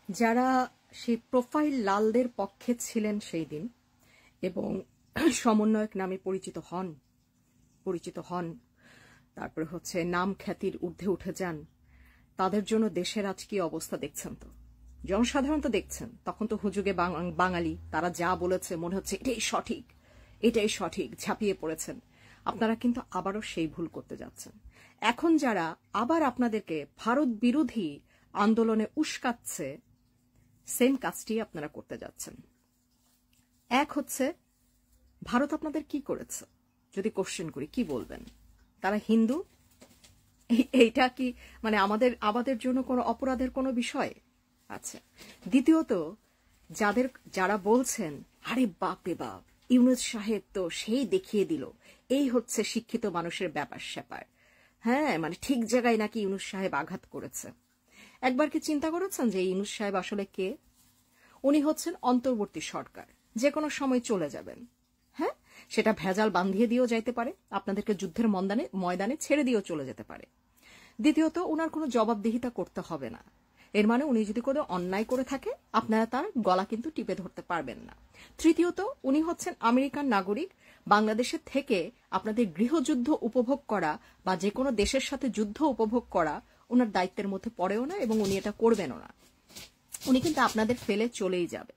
যারা সেই প্রোফাইল লালদের পক্ষে ছিলেন সেই দিন এবং সমন্বয়ক নামে পরিচিত হন, তারপরে হচ্ছে নাম খ্যাতির ঊর্ধ্বে উঠে যান, তাদের জন্য দেশের আজ কি অবস্থা দেখছেন? তো জনসাধারণ তো দেখছেন। তখন তো হুজুগে বাঙালি, তারা যা বলেছে মনে হচ্ছে এটাই সঠিক, ঝাঁপিয়ে পড়েছেন। আপনারা কিন্তু আবারও সেই ভুল করতে যাচ্ছেন। এখন যারা আবার আপনাদেরকে ভারত বিরোধী আন্দোলনে উস্কাচ্ছে, সেম কাজটি আপনারা করতে যাচ্ছেন। এক হচ্ছে, ভারত আপনাদের কি করেছে যদি কোশ্চেন করি, কি বলবেন? তারা হিন্দু, এইটা কি মানে আমাদের জন্য কোনো অপরাধের কোনো বিষয়? আচ্ছা, দ্বিতীয়ত যারা বলছেন আরে বাপ রে বাপ, ইউনূস সাহেব তো সেই দেখিয়ে দিল, এই হচ্ছে শিক্ষিত মানুষের ব্যাপার স্যাপার, হ্যাঁ মানে ঠিক জায়গায় নাকি ইউনূস সাহেব আঘাত করেছে। একবার কি চিন্তা করেছেন যে ইউনূস সাহেব আসলে কে? উনি হচ্ছেন অন্তর্বর্তী সরকার, যে কোনো সময় চলে যাবেন। হ্যাঁ, সেটা ভেজাল বান্ধিয়ে দিয়েও যাইতে পারে, আপনাদেরকে যুদ্ধের ময়দানে ছেড়ে দিয়েও চলে যেতে পারে। দ্বিতীয়ত, উনার কোনো জবাবদিহিতা করতে হবে না। এর মানে উনি যদি কোনো অন্যায় করে থাকে, আপনারা তার গলা কিন্তু টিপে ধরতে পারবেন না। তৃতীয়ত, উনি হচ্ছেন আমেরিকান নাগরিক। বাংলাদেশের থেকে আপনাদের গৃহযুদ্ধ উপভোগ করা বা যে কোনো দেশের সাথে যুদ্ধ উপভোগ করা ওনার দায়িত্বের মধ্যে পড়েও না, এবং উনি এটা করবেনও না। উনি কিন্তু আপনাদের ফেলে চলেই যাবে।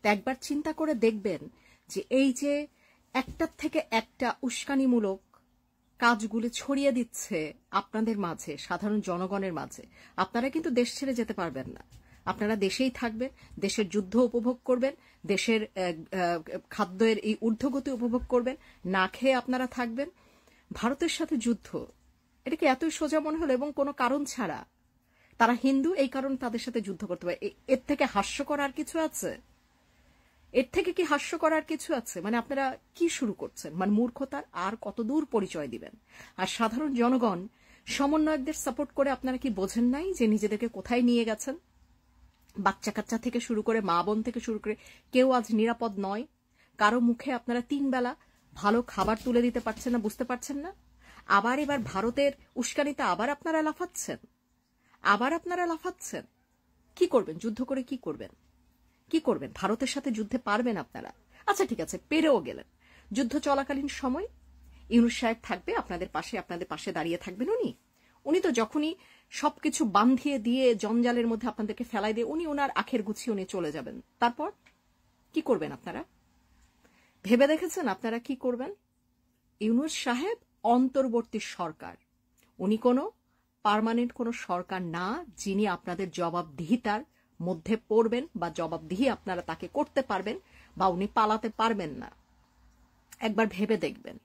তো একবার চিন্তা করে দেখবেন যে এই যে একটার থেকে একটা উস্কানিমূলক কাজগুলো ছড়িয়ে দিচ্ছে আপনাদের মাঝে, সাধারণ জনগণের মাঝে, আপনারা কিন্তু দেশ ছেড়ে যেতে পারবেন না। আপনারা দেশেই থাকবেন, দেশের যুদ্ধ উপভোগ করবেন, দেশের খাদ্যের এই ঊর্ধ্বগতি উপভোগ করবেন, না খেয়ে আপনারা থাকবেন। ভারতের সাথে যুদ্ধ, এটা কি এতই সোজা মনে হলো? এবং কোনো কারণ ছাড়া। তারা হিন্দু, এই কারণে তাদের সাথে যুদ্ধ করতে পারে। এর থেকে হাস্যকর আর কিছু আছে? এর থেকে কি হাস্যকর আর কিছু আছে? মানে আপনারা কি শুরু করছেন? মানে মূর্খতার আর কতদূর পরিচয় দিবেন? আর সাধারণ জনগণ সমন্বয়কদের সাপোর্ট করে আপনারা কি বোঝেন নাই যে নিজেদেরকে কোথায় নিয়ে গেছেন? বাচ্চা কাচ্চা থেকে শুরু করে মা বোন থেকে শুরু করে কেউ আজ নিরাপদ নয়। কারো মুখে আপনারা 3 বেলা ভালো খাবার তুলে দিতে পারছেন না, বুঝতে পারছেন না? আবার এবার ভারতের উস্কানিতে আবার আপনারা লাফাচ্ছেন। কি করবেন? যুদ্ধ করে কি করবেন? ভারতের সাথে যুদ্ধে পারবেন আপনারা? আচ্ছা ঠিক আছে, পেরেও গেলেন। যুদ্ধ চলাকালীন সময় ইউনূস সাহেব থাকবে আপনাদের পাশে দাঁড়িয়ে থাকবেন। উনি তো যখনই সবকিছু বান্ধিয়ে দিয়ে জঞ্জালের মধ্যে আপনাদেরকে ফেলাই দিয়ে উনি ওনার আখের গুছিয়ে উনি চলে যাবেন। তারপর কি করবেন আপনারা? ভেবে দেখেছেন আপনারা কি করবেন? ইউনূস সাহেব অন্তর্বর্তী সরকার, উনি কোনো পার্মানেন্ট কোনো সরকার না, যিনি আপনাদের জবাবদিহিতার মধ্যে পড়বেন বা জবাবদিহি আপনারা তাকে করতে পারবেন বা উনি পালাতে পারবেন না। একবার ভেবে দেখবেন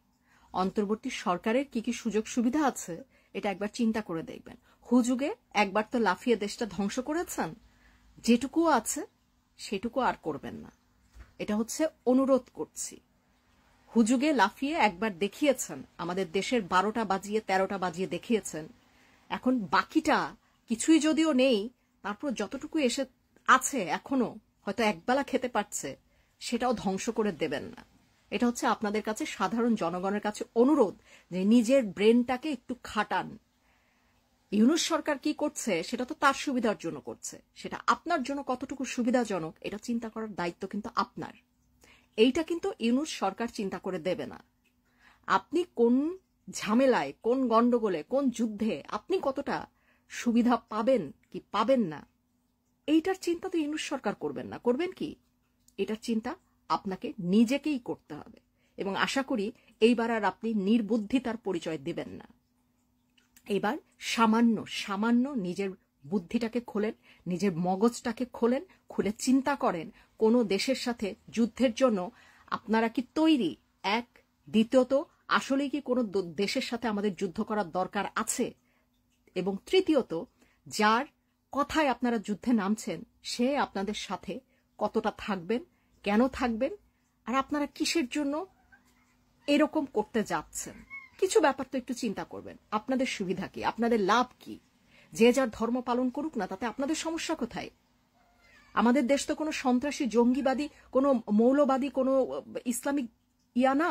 অন্তর্বর্তী সরকারের কি কি সুযোগ সুবিধা আছে, এটা একবার চিন্তা করে দেখবেন। হুজুগে একবার তো লাফিয়ে দেশটা ধ্বংস করেছেন, যেটুকু আছে সেটুকু আর করবেন না। এটা হচ্ছে অনুরোধ করছি। হুজুগে লাফিয়ে একবার দেখিয়েছেন, আমাদের দেশের 12টা বাজিয়ে 13টা বাজিয়ে দেখিয়েছেন। এখন বাকিটা কিছুই যদিও নেই, তারপর যতটুকু এসে আছে এখনো হয়তো একবেলা খেতে পারছে, সেটাও ধ্বংস করে দেবেন না। এটা হচ্ছে আপনাদের কাছে, সাধারণ জনগণের কাছে অনুরোধ যে নিজের ব্রেনটাকে একটু খাটান। ইউনূস সরকার কি করছে সেটা তো তার সুবিধার জন্য করছে, সেটা আপনার জন্য কতটুকু সুবিধাজনক এটা চিন্তা করার দায়িত্ব কিন্তু আপনার। এইটা কিন্তু ইউনূস সরকার চিন্তা করে দেবে না। আপনি কোন ঝামেলায়, কোন গন্ডগোলে, কোন যুদ্ধে আপনি কতটা সুবিধা পাবেন কি পাবেন না, এইটার চিন্তা তো ইউনূস সরকার করবেন না। করবেন কি? এটার চিন্তা আপনাকে নিজেকেই করতে হবে, এবং আশা করি এইবার আর আপনি নির্বুদ্ধিতার পরিচয় দিবেন না। এবার সামান্য নিজের বুদ্ধিটাকে খোলেন, নিজের মগজটাকে খোলেন, খুলে চিন্তা করেন কোন দেশের সাথে যুদ্ধের জন্য আপনারা কি তৈরি? এক। দ্বিতীয়ত, আসলেই কি কোনো দেশের সাথে আমাদের যুদ্ধ করার দরকার আছে? এবং তৃতীয়ত, যার কথায় আপনারা যুদ্ধে নামছেন সে আপনাদের সাথে কতটা থাকবেন, কেন থাকবেন, আর আপনারা কিসের জন্য এরকম করতে যাচ্ছেন? কিছু ব্যাপার তো একটু চিন্তা করবেন। আপনাদের সুবিধা কি? আপনাদের লাভ কি? যে যার ধর্ম পালন করুক না, তাতে আপনাদের সমস্যা কোথায়? আমাদের দেশ তো কোনো সন্ত্রাসী, জঙ্গিবাদী, কোনো মৌলবাদী, কোনো ইসলামিক না।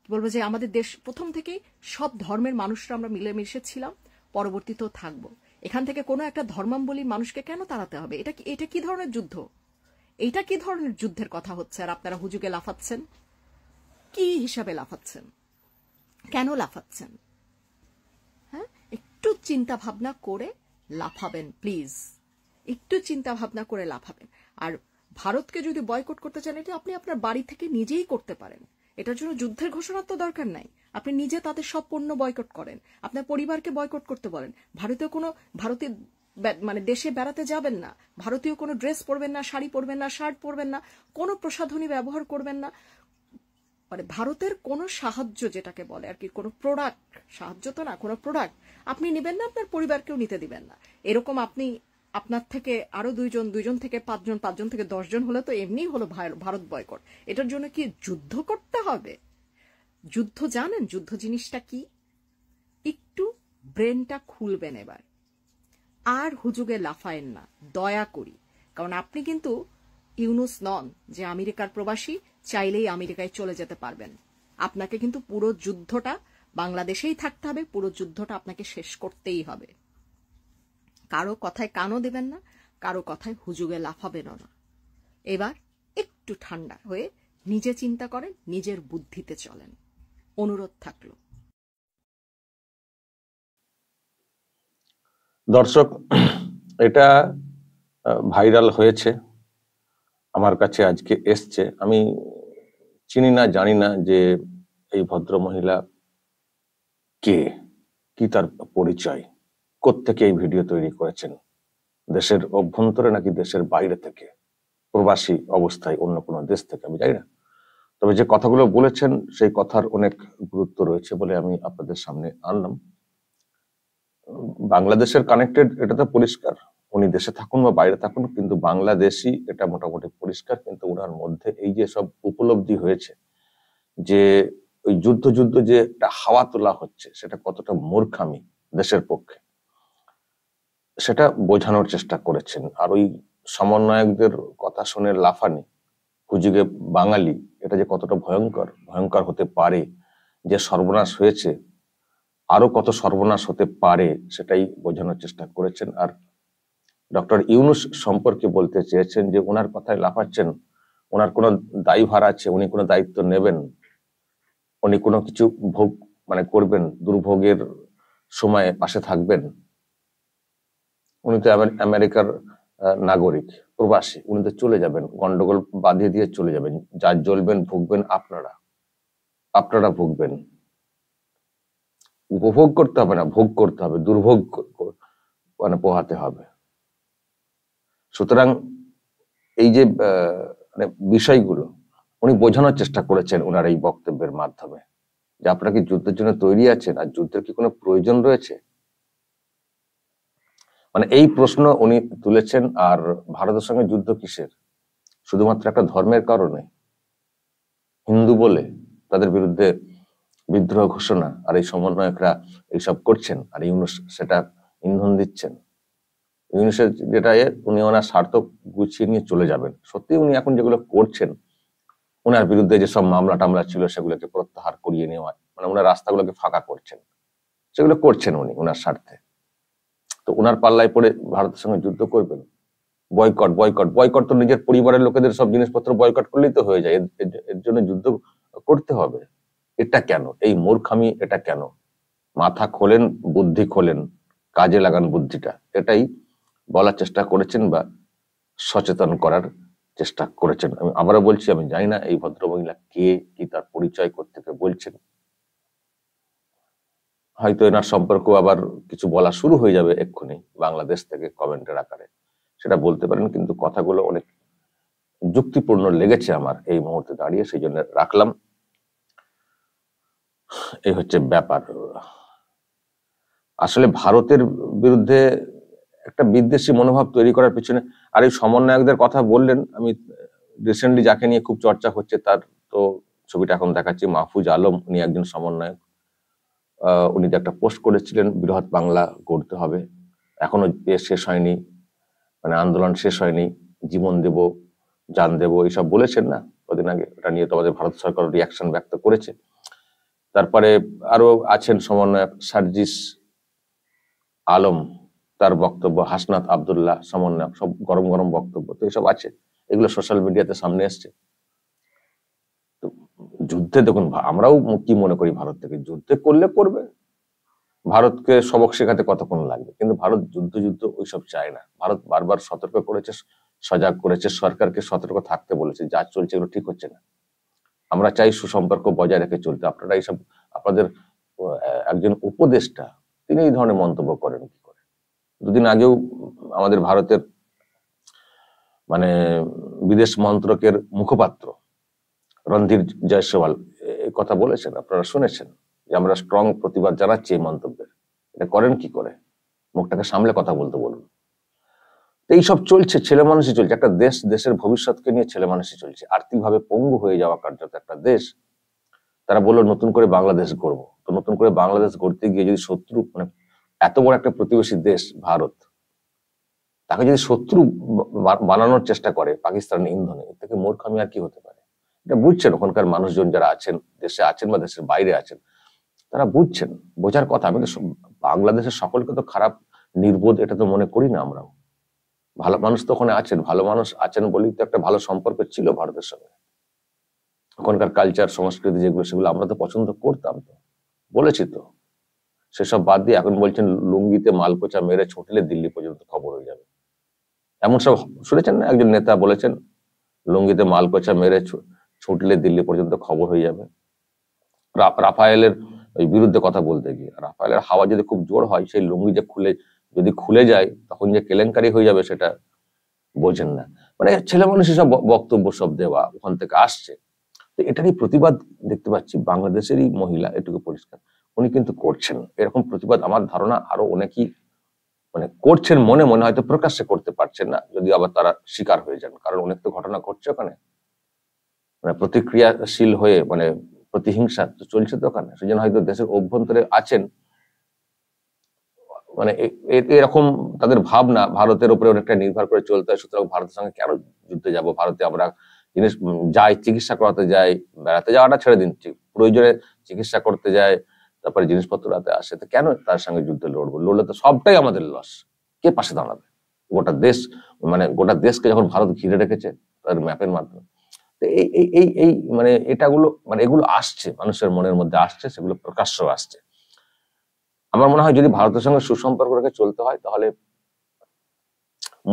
বলবো যে আমাদের দেশ প্রথম থেকেই সব ধর্মের মানুষরা আমরা মিলেমিশে ছিলাম, পরবর্তীতেও থাকবো। এখান থেকে কোনো একটা ধর্মাবলম্বী মানুষকে কেন তাড়াতে হবে? এটা কি ধরনের যুদ্ধ? এটা কি ধরনের যুদ্ধের কথা হচ্ছে? আর আপনারা হুজুগে লাফাচ্ছেন, কি হিসাবে লাফাচ্ছেন? কেন লাফাচ্ছেন? হ্যাঁ, একটু চিন্তা ভাবনা করে লাফাবেন প্লিজ, একটু চিন্তা ভাবনা করে লাফাবেন। আর ভারতকে যদি বয়কট করতে চান, এটা আপনি আপনার বাড়ি থেকে নিজেই করতে পারেন। এটার জন্য যুদ্ধের ঘোষণার তো দরকার নাই। আপনি নিজে তাদের সব পণ্য বয়কট করেন, আপনার পরিবারকে বয়কট করতে বলেন। ভারতীয় মানে দেশে বেড়াতে যাবেন না, ভারতীয় কোনো ড্রেস পরবেন না, শাড়ি পরবেন না, শার্ট পরবেন না, কোনো প্রসাধনী ব্যবহার করবেন না। মানে ভারতের কোনো সাহায্য, যেটাকে বলে আর কি, কোনো প্রোডাক্ট, সাহায্য তো না, কোনো প্রোডাক্ট আপনি নেবেন না, আপনার পরিবারকেও নিতে দিবেন না। এরকম আপনি আপনার থেকে আরো দুইজন থেকে পাঁচজন থেকে 10 জন হলে তো এমনিই হলো ভারত বয়কট। এটার জন্য কি যুদ্ধ করতে হবে? যুদ্ধ জানেন যুদ্ধ জিনিসটা কি? একটু ব্রেনটা খুলবেন এবার, আর হুজুগে লাফায়েন না দয়া করি। কারণ আপনি কিন্তু ইউনুস নন যে আমেরিকার প্রবাসী, চাইলেই আমেরিকায় চলে যেতে পারবেন। আপনাকে কিন্তু পুরো যুদ্ধটা বাংলাদেশেই থাকতে হবে, পুরো যুদ্ধটা আপনাকে শেষ করতেই হবে। কারো কথায় কানও দেবেন না, কারো কথায় হুজুগে লাফাবেনও না। এবার একটু ঠান্ডা হয়ে নিজে চিন্তা করেন, নিজের বুদ্ধিতে চলেন, অনুরোধ থাকলো। দর্শক, এটা ভাইরাল হয়েছে, আমার কাছে আজকে এসছে। আমি চিনি না, জানি না যে এই ভদ্র মহিলা কে, কি তার পরিচয়, কোত্থেকে এই ভিডিও তৈরি করেছেন, দেশের অভ্যন্তরে নাকি দেশের বাইরে থেকে, প্রবাসী অবস্থায় অন্য কোনো দেশ থেকে, আমি জানি না। তবে যে কথাগুলো বলেছেন সেই কথার অনেক গুরুত্ব রয়েছে বলে আমি আপনাদের সামনে আনলাম। বাংলাদেশের কানেক্টেড, এটা তো পরিষ্কার। উনি দেশে থাকুন বা বাইরে থাকুন, কিন্তু বাংলাদেশি, এটা মোটামুটি পরিষ্কার। কিন্তু ওনার মধ্যে এই যে সব উপলব্ধি হয়েছে যে ওই যুদ্ধ যে একটা হাওয়া তোলা হচ্ছে, সেটা কতটা মূর্খামি দেশের পক্ষে, সেটা বোঝানোর চেষ্টা করেছেন। আর ওই সমন্বয়কদের কথা শুনে লাফানি, হুজুগে বাঙালি, এটা যে কতটা ভয়ঙ্কর হতে পারে, যে সর্বনাশ হয়েছে, আরো কত সর্বনাশ হতে পারে, সেটাই বোঝানোর চেষ্টা করেছেন। আর ডক্টর ইউনুস সম্পর্কে বলতে চেয়েছেন যে ওনার কথায় লাফাচ্ছেন, ওনার কোনো দায়ভার আছে, উনি কোনো দায়িত্ব নেবেন, উনি কোনো কিছু ভোগ মানে করবেন, দুর্ভোগের সময় পাশে থাকবেন। উনি তো আমেরিকার নাগরিক, প্রবাসী, উনি তো চলে যাবেন, গন্ডগোল বাঁধিয়ে দিয়ে চলে যাবেন। যা জ্বলবেন ভুগবেন আপনারা ভুগবেন। উপভোগ করতে হবে না, ভোগ করতে হবে, দুর্ভোগ মানে পোহাতে হবে। সুতরাং এই যে মানে বিষয়গুলো উনি বোঝানোর চেষ্টা করেছেন ওনার এই বক্তব্যের মাধ্যমে, যে আপনারা কি যুদ্ধের জন্য তৈরি আছেন, আর যুদ্ধের কি কোনো প্রয়োজন রয়েছে, মানে এই প্রশ্ন উনি তুলেছেন। আর ভারতের সঙ্গে যুদ্ধ কিসের? শুধুমাত্র একটা ধর্মের কারণে, হিন্দু বলে তাদের বিরুদ্ধে বিদ্রোহ ঘোষণা, আর এই সমন্বয়করা এইসব করছেন, আর ইউনুস সেটা ইন্ধন দিচ্ছেন। ইউনুসের যেটা উনি ওনার স্বার্থ গুছিয়ে নিয়ে চলে যাবেন। সত্যি উনি এখন যেগুলো করছেন, ওনার বিরুদ্ধে যেসব মামলা টামলা ছিল সেগুলোকে প্রত্যাহার করিয়ে নেওয়া, মানে ওনার রাস্তাগুলোকে ফাঁকা করছেন, সেগুলো করছেন উনি ওনার স্বার্থে। তো ওনার পাল্লায় পড়ে ভারতের সঙ্গে যুদ্ধ করবেন? বয়কট তো নিজের পরিবারের লোকেদের সব জিনিসপত্র বয়কট করলেই তো হয়ে যায়। এর জন্য যুদ্ধ করতে হবে? এটা কেন, এই মূর্খামি এটা কেন? মাথা খোলেন, বুদ্ধি খোলেন, কাজে লাগান বুদ্ধিটা, এটাই বলার চেষ্টা করেছেন বা সচেতন করার চেষ্টা করেছেন। আমি আবারও বলছি, আমি জানি না এই ভদ্রমহিলা কে, কি তার পরিচয়, কোত্থেকে বলছেন। হয়তো এনার সম্পর্কে আবার কিছু বলা শুরু হয়ে যাবে এক্ষুনি বাংলাদেশ থেকে কমেন্টের আকারে, সেটা বলতে পারেন। কিন্তু কথাগুলো অনেক যুক্তিপূর্ণ লেগেছে আমার এই মুহূর্তে দাঁড়িয়ে, সেই জন্য রাখলাম। এই হচ্ছে ব্যাপার। আসলে ভারতের বিরুদ্ধে একটা বিদ্বেষী মনোভাব তৈরি করার পিছনে, আর এই সমন্বয়কদের কথা বললেন, আমি রিসেন্টলি যাকে নিয়ে খুব চর্চা হচ্ছে, তার তো ছবিটা এখন দেখাচ্ছি, মাহফুজ আলম, উনি একজন সমন্বয়ক। উনি যে একটা পোস্ট করেছিলেন, বৃহৎ বাংলা গড়তে হবে, এখনো শেষ হয়নি, মানে আন্দোলন শেষ হয়নি, জীবন দেব, জান দেব, এইসব বলেছেন না কদিন আগে। এটা নিয়ে তো আমাদের ভারত সরকার রিয়াকশন ব্যক্ত করেছে। তারপরে আরো আছেন সমন্বয়ক সার্জিস আলম, তার বক্তব্য, হাসনাত আব্দুল্লাহ সমন্বয়ক, সব গরম গরম বক্তব্য তো এসব আছে, এগুলো সোশ্যাল মিডিয়াতে সামনে এসছে। তো যুদ্ধে দেখুন, আমরাও কি মনে করি, ভারত থেকে যুদ্ধে করলে করবে, ভারতকে সবক শেখাতে কতক্ষণ লাগবে, কিন্তু ভারত যুদ্ধ যুদ্ধ ওইসব চায় না। ভারত বারবার সতর্ক করেছে, সজাগ করেছে, সরকারকে সতর্ক থাকতে বলেছে, যা চলছে এগুলো ঠিক হচ্ছে না। আমরা চাই সুসম্পর্ক বজায় রেখে চলতে। আপনারা এইসব, আপনাদের একজন উপদেষ্টা তিনি এই ধরনের মন্তব্য করেন কি করে? দুদিন আগেও আমাদের ভারতের মানে বিদেশ মন্ত্রকের মুখপাত্র রণধীর জয়সওয়াল এই কথা বলেছেন, আপনারা শুনেছেন, যে আমরা স্ট্রং প্রতিবাদ জানাচ্ছি এই মন্তব্যের। এটা করেন কি করে? মুখটাকে সামলে কথা বলতে বলুন। এইসব চলছে, ছেলে মানুষই চলছে। একটা দেশ, দেশের ভবিষ্যৎকে নিয়ে ছেলে মানুষই চলছে। আর্থিকভাবে পঙ্গু হয়ে যাওয়া কার্যত একটা দেশ, তারা বললো নতুন করে বাংলাদেশ গড়বো। তো নতুন করে বাংলাদেশ গড়তে গিয়ে যদি শত্রু, মানে এত বড় একটা প্রতিবেশী দেশ ভারত, তাকে যদি শত্রু বানানোর চেষ্টা করে পাকিস্তান ইন্ধনে, এর থেকে মূর্খামি আর কি হতে পারে? এটা বুঝছেন ওখানকার মানুষজন যারা আছেন, দেশে আছেন বা দেশের বাইরে আছেন, তারা বুঝছেন, বোঝার কথা। আমি তো বাংলাদেশের সকলকে তো খারাপ, নির্বোধ এটা তো মনে করি না আমরাও। ভালো মানুষ তো ওখানে আছেন, ভালো মানুষ আছেন বলেই তো একটা ভালো সম্পর্ক ছিল ভারতের সঙ্গে। ওখানকার কালচার, সংস্কৃতি যেগুলো, সেগুলো আমরা তো পছন্দ করতাম, তো বলেছি তো। সেসব বাদ দিয়ে এখন বলছেন লুঙ্গিতে মালকোচা মেরে ছুটলে দিল্লি পর্যন্ত খবর হয়ে যাবে। এমন সব শুনেছেন না? একজন নেতা বলেছেন লুঙ্গিতে মালকোচা মেরে ছুটলে দিল্লি পর্যন্ত খবর হয়ে যাবে। রাফায়েলের ওই বিরুদ্ধে কথা বলতে গিয়ে, রাফায়েলের হাওয়া যদি খুব জোর হয়, সেই লুঙ্গি যে যদি খুলে যায়, তখন যে কেলেঙ্কারি হয়ে যাবে সেটা বোঝেন না। মানে ছেলে মানুষ সব বক্তব্য সব দেওয়া ওখান থেকে আসছে। তো এটারই প্রতিবাদ দেখতে পাচ্ছি বাংলাদেশেরই মহিলা, এটুকু পরিষ্কার, উনি কিন্তু করছেন এরকম প্রতিবাদ। আমার ধারণা আরো অনেকেই মানে করছেন, মনে মনে হয়তো প্রকাশ্যে করতে পারছেন না, যদি আবার তারা শিকার হয়ে যান। কারণ অনেক তো ঘটনা ঘটছে ওখানে, মানে প্রতিক্রিয়াশীল হয়ে, মানে প্রতিহিংসা তো চলছে তো ওখানে। সেজন্য হয়তো দেশের অভ্যন্তরে আছেন, মানে এরকম তাদের ভাবনা, ভারতের উপরে অনেকটা নির্ভর করে চলতে হয়। সুতরাং ভারতের সঙ্গে কেন যুদ্ধে যাব? ভারতে আমরা জিনিস যাই, চিকিৎসা করাতে যাই, বেড়াতে যাওয়াটা ছেড়ে দিন, প্রয়োজনে চিকিৎসা করতে যায়, তারপরে জিনিসপত্র হাতে আসে, তো কেন তার সঙ্গে যুদ্ধে লড়বো? লড়লে তো সবটাই আমাদের লস। কে পাশে দাঁড়াবে? গোটা দেশ, মানে গোটা দেশকে যখন ভারত ঘিরে রেখেছে তার ম্যাপের মাধ্যমে। তো এই এই এই এই মানে এগুলো আসছে মানুষের মনের মধ্যে, আসছে, সেগুলো প্রকাশ্য আসছে। আমার মনে হয় যদি ভারতের সঙ্গে সুসম্পর্ক রেখে চলতে হয়, তাহলে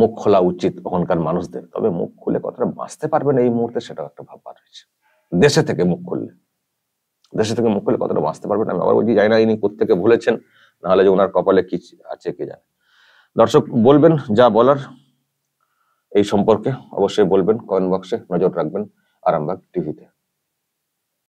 মুখ খোলা উচিত ওখানকার মানুষদের। তবে মুখ খুলে কতটা বাঁচতে পারবেন এই মুহূর্তে, সেটাও একটা ভাববার রয়েছে। দেশে থেকে মুখ খুললে কতটা বাঁচতে পারবেন, আমি আবার বলছি, জানি না ইনি কোত্থেকে ভুলেছেন, নাহলে যে ওনার কপালে কি আছে কে জানে। দর্শক বলবেন যা বলার এই সম্পর্কে, অবশ্যই বলবেন, কমেন্ট বক্সে নজর রাখবেন আরামবাগ টিভিতে।